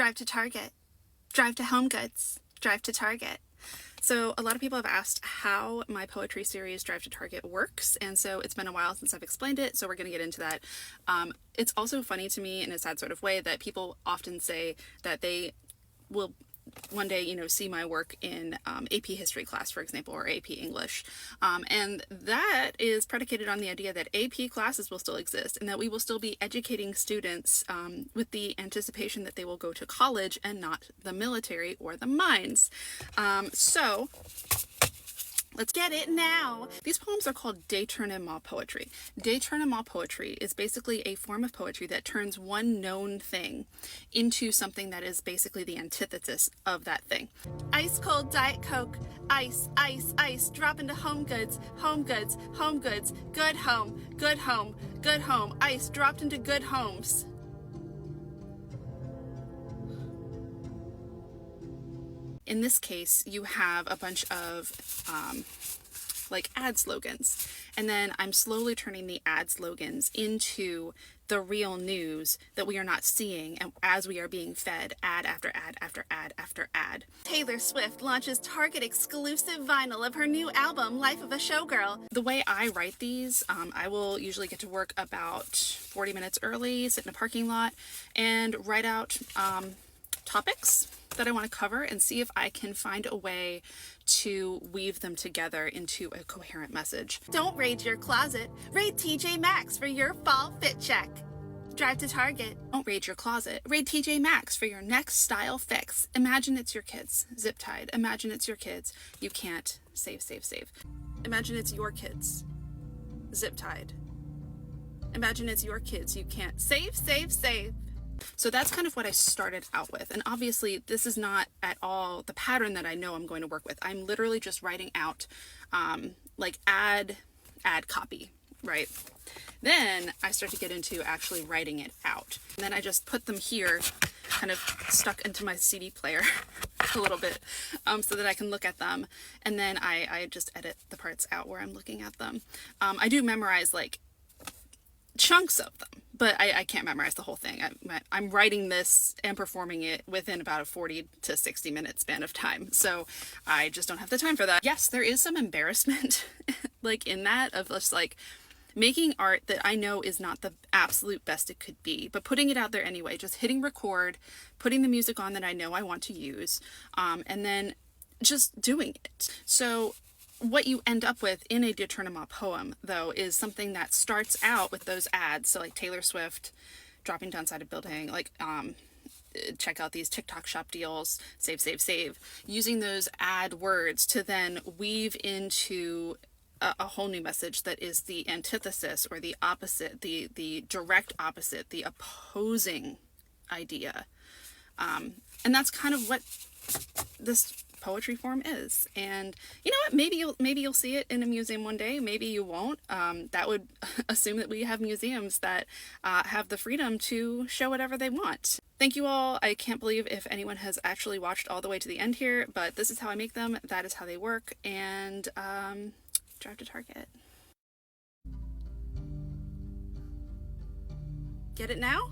drive to Target, drive to Home Goods, drive to Target. So a lot of people have asked how my poetry series Drive to Target works, and so it's been a while since I've explained it, so we're going to get into that. It's also funny to me in a sad sort of way that people often say that they will one day, see my work in AP history class, for example, or AP English. And that is predicated on the idea that AP classes will still exist and that we will still be educating students with the anticipation that they will go to college and not the military or the mines. So let's get it now. These poems are called détournement poetry. Détournement poetry is basically a form of poetry that turns one known thing into something that is basically the antithesis of that thing. Ice cold Diet Coke, ice, ice, ice, drop into Home Goods, Home Goods, Home Goods, good home, good home, good home, ice dropped into good homes. In this case, you have a bunch of like ad slogans, and then I'm slowly turning the ad slogans into the real news that we are not seeing, and as we are being fed ad after ad after ad after ad. Taylor Swift launches Target exclusive vinyl of her new album, Life of a Showgirl. The way I write these, I will usually get to work about 40 minutes early, sit in a parking lot, and write out topics that I want to cover and see if I can find a way to weave them together into a coherent message. Don't raid your closet, raid TJ Maxx for your fall fit check. Drive to Target. Don't raid your closet, raid TJ Maxx for your next style fix. Imagine it's your kids, zip tied. Imagine it's your kids. You can't. Save, save, save. Imagine it's your kids, zip tied. Imagine it's your kids. You can't. Save, save, save. So that's kind of what I started out with. And obviously this is not at all the pattern that I know I'm going to work with. I'm literally just writing out like ad copy, right? Then I start to get into actually writing it out. And then I just put them here, kind of stuck into my CD player a little bit so that I can look at them. And then I just edit the parts out where I'm looking at them. I do memorize like chunks of them, but I can't memorize the whole thing. I'm writing this and performing it within about a 40 to 60 minute span of time, so I just don't have the time for that. Yes, there is some embarrassment like in that, of just like making art that I know is not the absolute best it could be, but putting it out there anyway, just hitting record, putting the music on that I know I want to use, and then just doing it. So what you end up with in a détournement poem, though, is something that starts out with those ads. So like Taylor Swift dropping downside a building, like check out these TikTok shop deals, save, save, save, using those ad words to then weave into a whole new message that is the antithesis or the opposite, the direct opposite, the opposing idea. And that's kind of what this poetry form is. And you know what, maybe you'll see it in a museum one day, maybe you won't. That would assume that we have museums that have the freedom to show whatever they want. Thank you all. I can't believe if anyone has actually watched all the way to the end here, but this is how I make them, that is how they work, and drive to Target. Get it now?